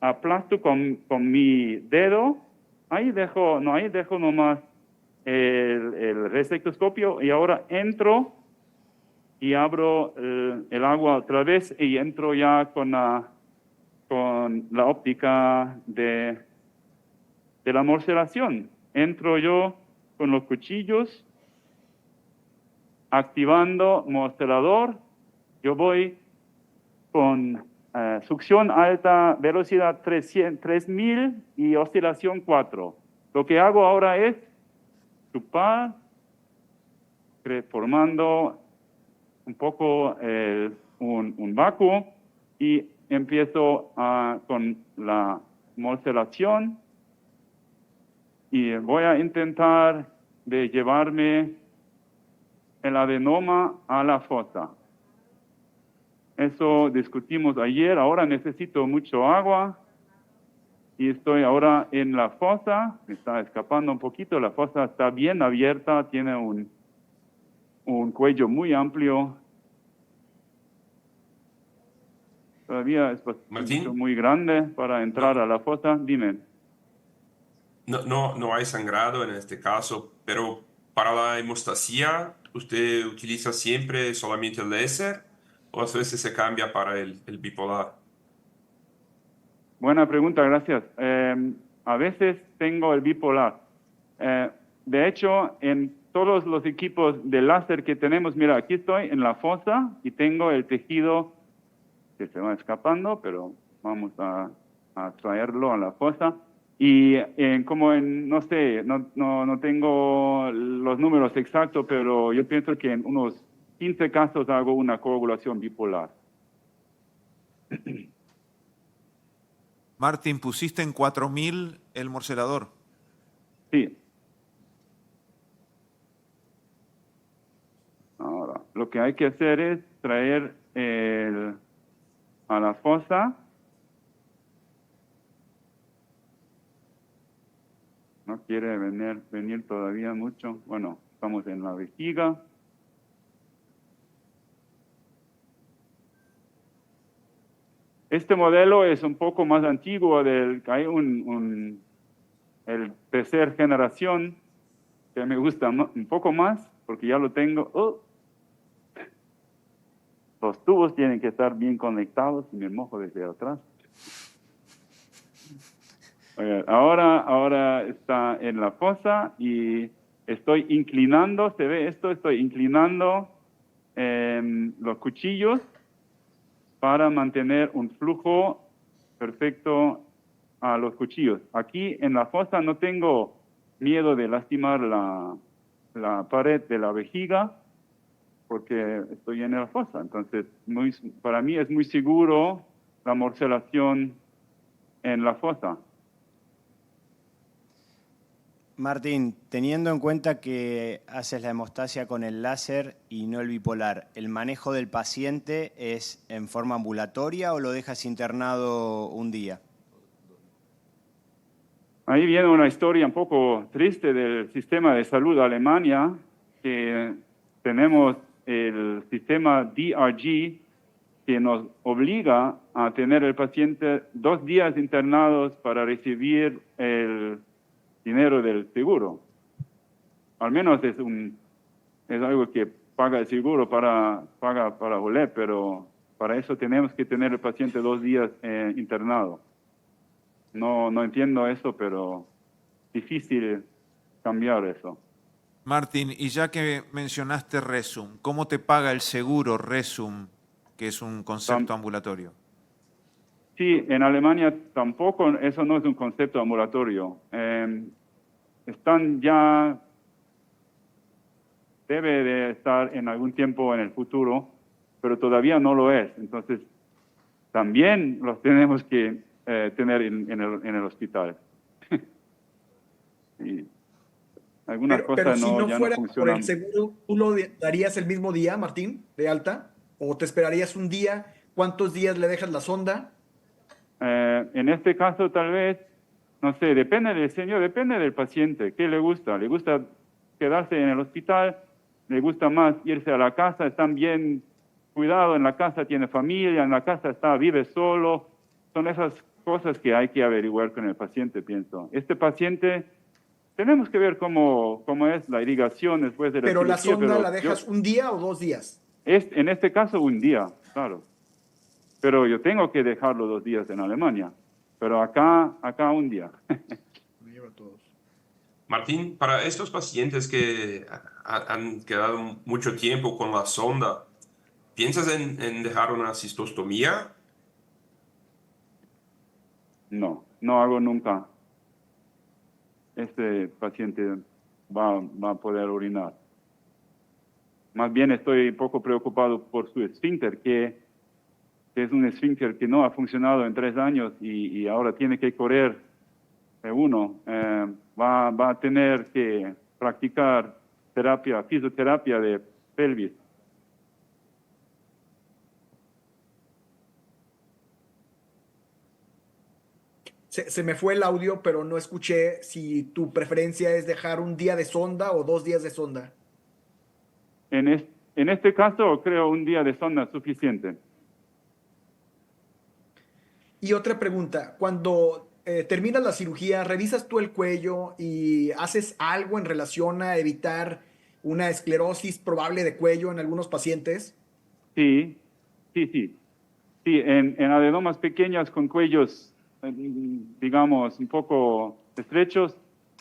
aplasto con mi dedo. Ahí dejo nomás el resectoscopio y ahora entro y abro el agua otra vez y entro ya con la óptica de la morcelación. Entro yo con los cuchillos, activando morcelador. Yo voy con succión alta, velocidad 3000 y oscilación 4. Lo que hago ahora es chupar, formando un poco un vacuo y empiezo con la morcelación y voy a intentar de llevarme el adenoma a la fosa. Eso discutimos ayer. Ahora necesito mucho agua y estoy ahora en la fosa. Me está escapando un poquito. La fosa está bien abierta, tiene un cuello muy amplio. Todavía es muy grande para entrar a la fosa. Dime. No hay sangrado en este caso, pero para la hemostasía, ¿usted utiliza siempre solamente el láser o a veces se cambia para el bipolar? Buena pregunta, gracias. A veces tengo el bipolar. De hecho, en todos los equipos de láser que tenemos, mira, aquí estoy en la fosa y tengo el tejido que se va escapando, pero vamos a traerlo a la fosa. Y no sé, no tengo los números exactos, pero yo pienso que en unos 15 casos hago una coagulación bipolar. Martín, ¿pusiste en 4000 el morcelador? Sí. Ahora, lo que hay que hacer es traer a la fosa. No quiere venir todavía mucho. Bueno, estamos en la vejiga. Este modelo es un poco más antiguo. Hay el tercer generación que me gusta un poco más porque ya lo tengo. Oh. Los tubos tienen que estar bien conectados y me mojo desde atrás. Ahora está en la fosa y estoy inclinando, ¿se ve esto? Estoy inclinando los cuchillos para mantener un flujo perfecto a los cuchillos. Aquí en la fosa no tengo miedo de lastimar la pared de la vejiga porque estoy en la fosa. Entonces, para mí es muy seguro la morcelación en la fosa. Martín, teniendo en cuenta que haces la hemostasia con el láser y no el bipolar, ¿el manejo del paciente es en forma ambulatoria o lo dejas internado un día? Ahí viene una historia un poco triste del sistema de salud de Alemania, que tenemos el sistema DRG que nos obliga a tener el paciente 2 días internados para recibir el dinero del seguro. Al menos es algo que paga el seguro paga para volver, pero para eso tenemos que tener el paciente 2 días internado. No entiendo eso, pero difícil cambiar eso. Martín, y ya que mencionaste Resum, ¿cómo te paga el seguro Resum, que es un concepto ambulatorio? Sí, en Alemania tampoco, eso no es un concepto ambulatorio. Debe de estar en algún tiempo en el futuro, pero todavía no lo es. Entonces, también los tenemos que tener en el hospital. Y algunas cosas pero si no ya fuera no por funcionan. el seguro, ¿tú lo darías el mismo día, Martín, de alta? ¿O te esperarías un día? ¿Cuántos días le dejas la sonda? En este caso, tal vez, no sé, depende del señor, depende del paciente. ¿Qué le gusta? ¿Le gusta quedarse en el hospital? ¿Le gusta más irse a la casa? ¿Están bien cuidados en la casa? ¿Tiene familia? ¿En la casa vive solo? Son esas cosas que hay que averiguar con el paciente, pienso. Este paciente, tenemos que ver cómo es la irrigación después de la Pero cirugía. la sonda la dejas un día o 2 días. En este caso, un día, claro. Pero yo tengo que dejarlo 2 días en Alemania. Pero acá un día. Martín, para estos pacientes que han quedado mucho tiempo con la sonda, ¿piensas en dejar una cistostomía? No hago nunca. Este paciente va a poder orinar. Más bien estoy un poco preocupado por su esfínter, que que es un esfínter que no ha funcionado en 3 años y ahora tiene que correr va a tener que practicar fisioterapia de pelvis. Se me fue el audio, pero no escuché si tu preferencia es dejar un día de sonda o 2 días de sonda. En este caso, creo un día de sonda es suficiente. Y otra pregunta, cuando terminas la cirugía, ¿revisas tú el cuello y haces algo en relación a evitar una esclerosis probable de cuello en algunos pacientes? Sí, en adenomas pequeñas con cuellos, digamos, un poco estrechos,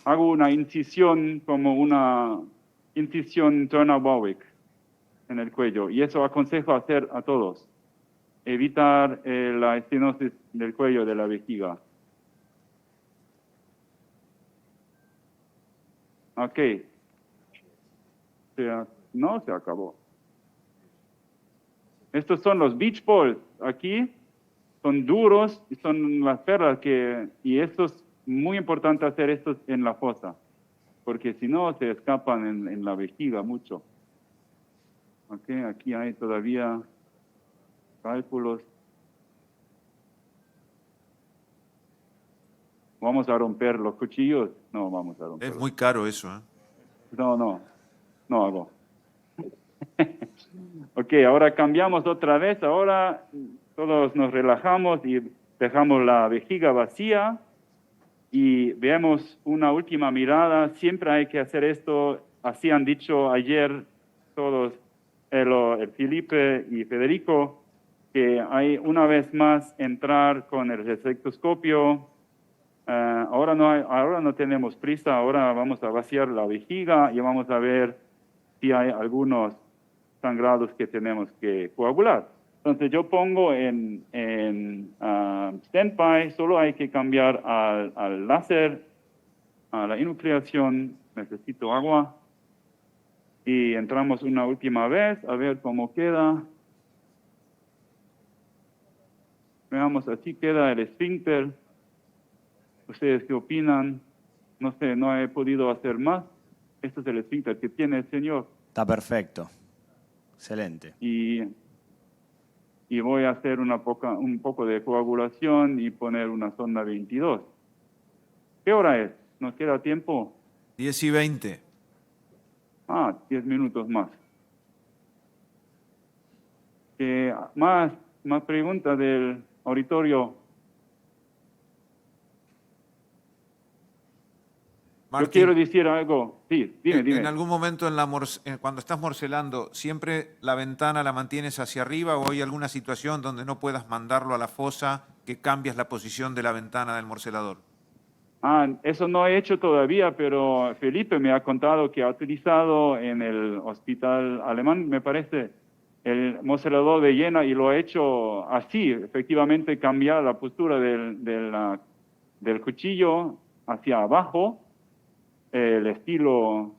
hago una incisión como una incisión Turner-Warwick en el cuello. Y eso aconsejo hacer a todos. Evitar la estenosis del cuello de la vejiga. Ok. No se acabó. Estos son los beach balls. Aquí son duros y son las perlas y esto es muy importante hacer esto en la fosa, porque si no se escapan en la vejiga mucho. Ok, aquí hay todavía cálculos. ¿Vamos a romper los cuchillos? No, vamos a romper. Es muy caro eso, ¿eh? No hago. Ok, ahora cambiamos otra vez. Ahora todos nos relajamos y dejamos la vejiga vacía y vemos una última mirada. Siempre hay que hacer esto. Así han dicho ayer todos, el Felipe y Federico, que hay una vez más entrar con el resectoscopio. Ahora no tenemos prisa. Ahora vamos a vaciar la vejiga y vamos a ver si hay algunos sangrados que tenemos que coagular. Entonces yo pongo en standby, solo hay que cambiar al láser, a la enucleación, necesito agua, y entramos una última vez a ver cómo queda. Veamos, así queda el esfínter. ¿Ustedes qué opinan? No sé, no he podido hacer más. Este es el esfínter que tiene el señor. Está perfecto. Excelente. Y voy a hacer un poco de coagulación y poner una sonda 22. ¿Qué hora es? ¿Nos queda tiempo? 10:20. 10 minutos más. Más preguntas del auditorio. Martín, yo quiero decir algo. Sí, dime. En algún momento cuando estás morcelando, ¿siempre la ventana la mantienes hacia arriba o hay alguna situación donde no puedas mandarlo a la fosa que cambias la posición de la ventana del morcelador? Eso no he hecho todavía, pero Felipe me ha contado que ha utilizado en el hospital alemán, me parece, el morcelador de llena y lo ha hecho así, efectivamente cambiar la postura del cuchillo hacia abajo, el estilo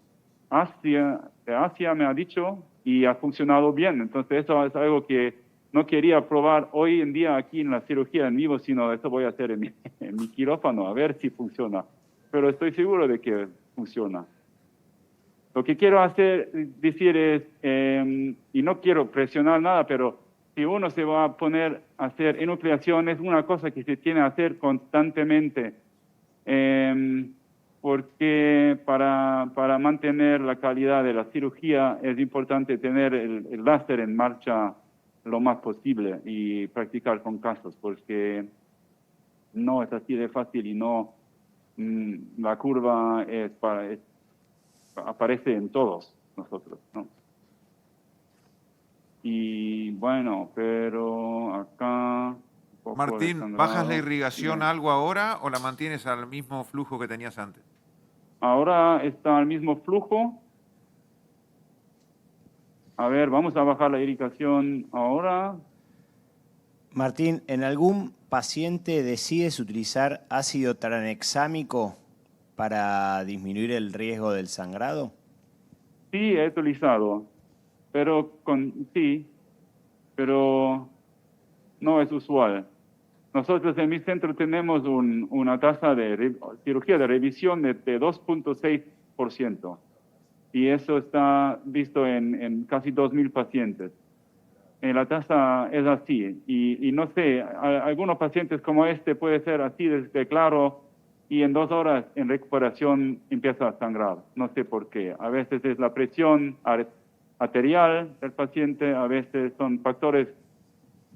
de Asia me ha dicho, y ha funcionado bien. Entonces eso es algo que no quería probar hoy en día aquí en la cirugía en vivo, sino eso voy a hacer en mi quirófano, a ver si funciona. Pero estoy seguro de que funciona. Lo que quiero decir es, y no quiero presionar nada, pero si uno se va a poner a hacer enucleación, es una cosa que se tiene que hacer constantemente. Porque para mantener la calidad de la cirugía es importante tener el láser en marcha lo más posible y practicar con casos, porque no es así de fácil y no la curva aparece en todos nosotros, ¿no? Y bueno, pero acá... Martín, ¿bajas la irrigación algo ahora o la mantienes al mismo flujo que tenías antes? Ahora está al mismo flujo. A ver, vamos a bajar la irrigación ahora. Martín, ¿en algún paciente decides utilizar ácido tranexámico para disminuir el riesgo del sangrado? Sí, he utilizado, pero no es usual. Nosotros en mi centro tenemos una tasa de cirugía de revisión de 2.6%. Y eso está visto en casi 2.000 pacientes. La tasa es así. Y no sé, algunos pacientes como este puede ser así de claro y en 2 horas en recuperación empieza a sangrar. No sé por qué. A veces es la presión arterial del paciente, a veces son factores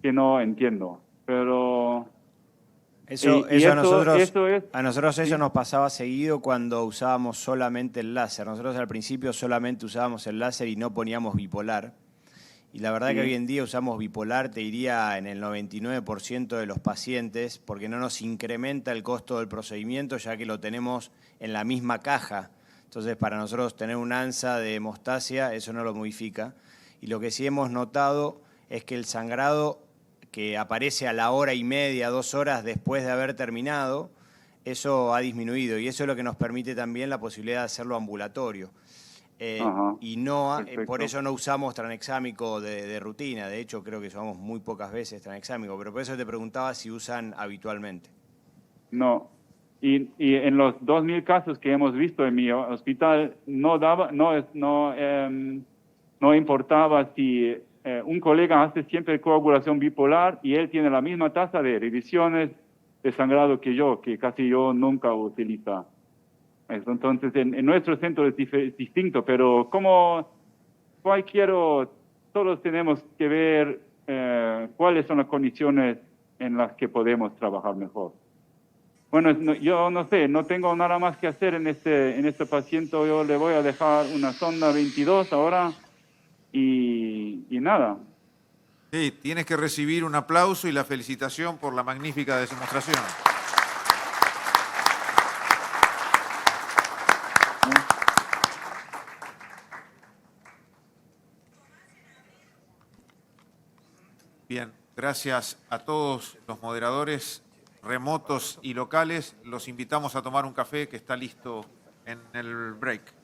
que no entiendo. Pero a nosotros eso nos pasaba seguido cuando usábamos solamente el láser. Nosotros al principio solamente usábamos el láser y no poníamos bipolar. Y la verdad que hoy en día usamos bipolar, te diría, en el 99% de los pacientes, porque no nos incrementa el costo del procedimiento, ya que lo tenemos en la misma caja. Entonces, para nosotros tener un ANSA de hemostasia, eso no lo modifica. Y lo que sí hemos notado es que el sangrado que aparece a la hora y media, 2 horas después de haber terminado, eso ha disminuido. Y eso es lo que nos permite también la posibilidad de hacerlo ambulatorio. Y no, por eso no usamos tranexámico de rutina. De hecho, creo que usamos muy pocas veces tranexámico, pero por eso te preguntaba si usan habitualmente. No. Y en los 2.000 casos que hemos visto en mi hospital, no importaba si un colega hace siempre coagulación bipolar y él tiene la misma tasa de revisiones de sangrado que yo, que casi yo nunca utilizo. Entonces, en nuestro centro es distinto, pero como todos tenemos que ver cuáles son las condiciones en las que podemos trabajar mejor. Bueno, yo no sé, no tengo nada más que hacer en este paciente. Yo le voy a dejar una sonda 22 ahora y nada. Sí, tienes que recibir un aplauso y la felicitación por la magnífica demostración. Bien, gracias a todos los moderadores remotos y locales. Los invitamos a tomar un café que está listo en el break.